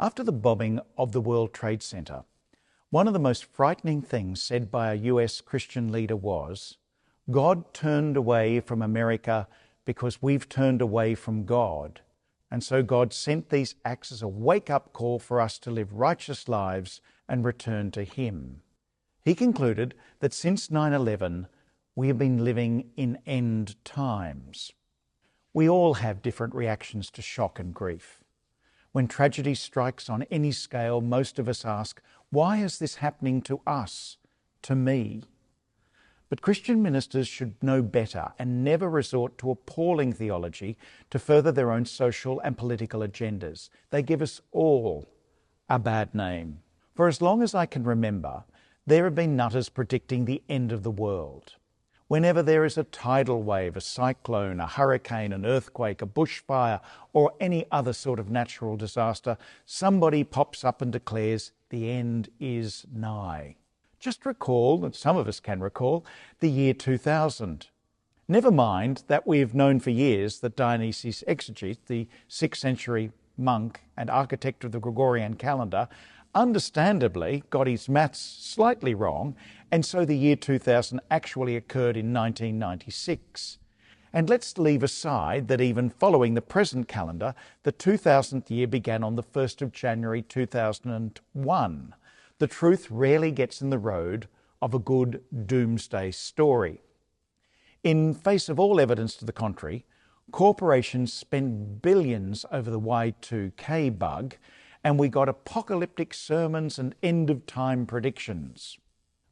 After the bombing of the World Trade Center, one of the most frightening things said by a US Christian leader was, "God turned away from America because we've turned away from God. And so God sent these acts as a wake-up call for us to live righteous lives and return to Him." He concluded that since 9/11, we have been living in end times. We all have different reactions to shock and grief. When tragedy strikes on any scale, most of us ask, why is this happening to us, to me? But Christian ministers should know better and never resort to appalling theology to further their own social and political agendas. They give us all a bad name. For as long as I can remember, there have been nutters predicting the end of the world. Whenever there is a tidal wave, a cyclone, a hurricane, an earthquake, a bushfire, or any other sort of natural disaster, somebody pops up and declares the end is nigh. Just recall, and some of us can recall, the year 2000. Never mind that we have known for years that Dionysius Exegetes, the 6th century monk and architect of the Gregorian calendar, understandably got his maths slightly wrong, and so the year 2000 actually occurred in 1996. And let's leave aside that even following the present calendar, the 2000th year began on the 1st of January 2001. The truth rarely gets in the road of a good doomsday story. In face of all evidence to the contrary, corporations spend billions over the Y2K bug, and we got apocalyptic sermons and end-of-time predictions.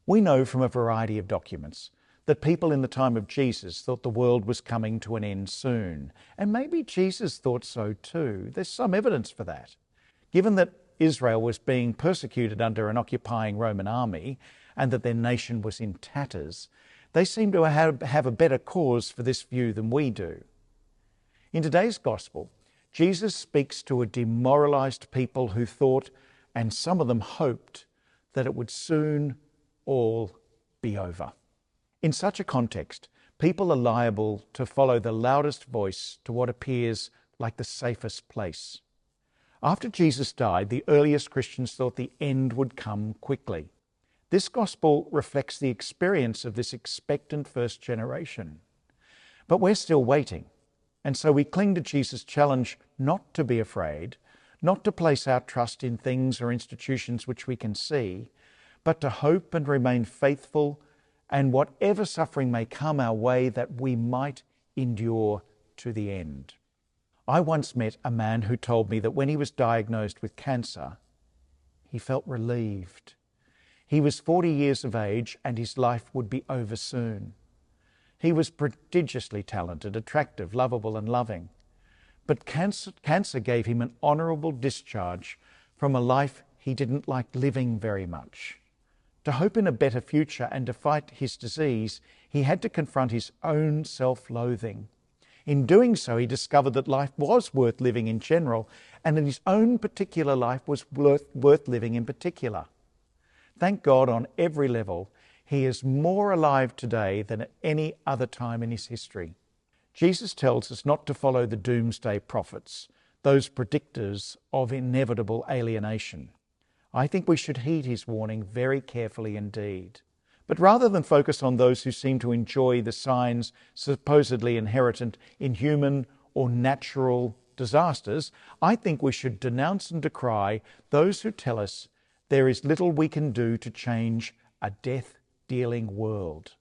We know from a variety of documents that people in the time of Jesus thought the world was coming to an end soon, and maybe Jesus thought so too. There's some evidence for that. Given that Israel was being persecuted under an occupying Roman army and that their nation was in tatters, they seem to have a better cause for this view than we do. In today's gospel, Jesus speaks to a demoralized people who thought, and some of them hoped, that it would soon all be over. In such a context, people are liable to follow the loudest voice to what appears like the safest place. After Jesus died, the earliest Christians thought the end would come quickly. This gospel reflects the experience of this expectant first generation. But we're still waiting. And so we cling to Jesus' challenge not to be afraid, not to place our trust in things or institutions which we can see, but to hope and remain faithful, and whatever suffering may come our way, that we might endure to the end. I once met a man who told me that when he was diagnosed with cancer, he felt relieved. He was 40 years of age and his life would be over soon. He was prodigiously talented, attractive, lovable and loving. But cancer gave him an honourable discharge from a life he didn't like living very much. To hope in a better future and to fight his disease, he had to confront his own self-loathing. In doing so, he discovered that life was worth living in general, and that his own particular life was worth living in particular. Thank God, on every level, he is more alive today than at any other time in his history. Jesus tells us not to follow the doomsday prophets, those predictors of inevitable alienation. I think we should heed his warning very carefully indeed. But rather than focus on those who seem to enjoy the signs supposedly inherent in human or natural disasters, I think we should denounce and decry those who tell us there is little we can do to change a death-dealing world.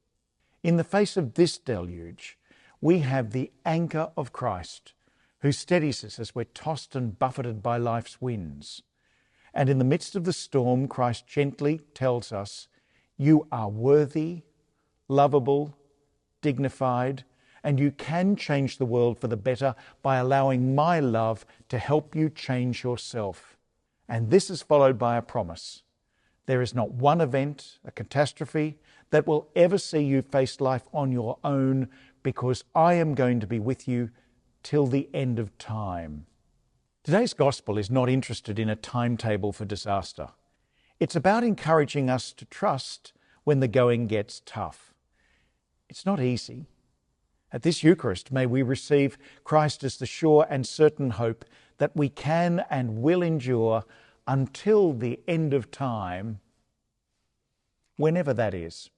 In the face of this deluge, we have the anchor of Christ, who steadies us as we're tossed and buffeted by life's winds. And in the midst of the storm, Christ gently tells us, you are worthy, lovable, dignified, and you can change the world for the better by allowing my love to help you change yourself. And this is followed by a promise. There is not one event, a catastrophe, that will ever see you face life on your own, because I am going to be with you till the end of time. Today's gospel is not interested in a timetable for disaster. It's about encouraging us to trust when the going gets tough. It's not easy. At this Eucharist, may we receive Christ as the sure and certain hope that we can and will endure until the end of time, whenever that is.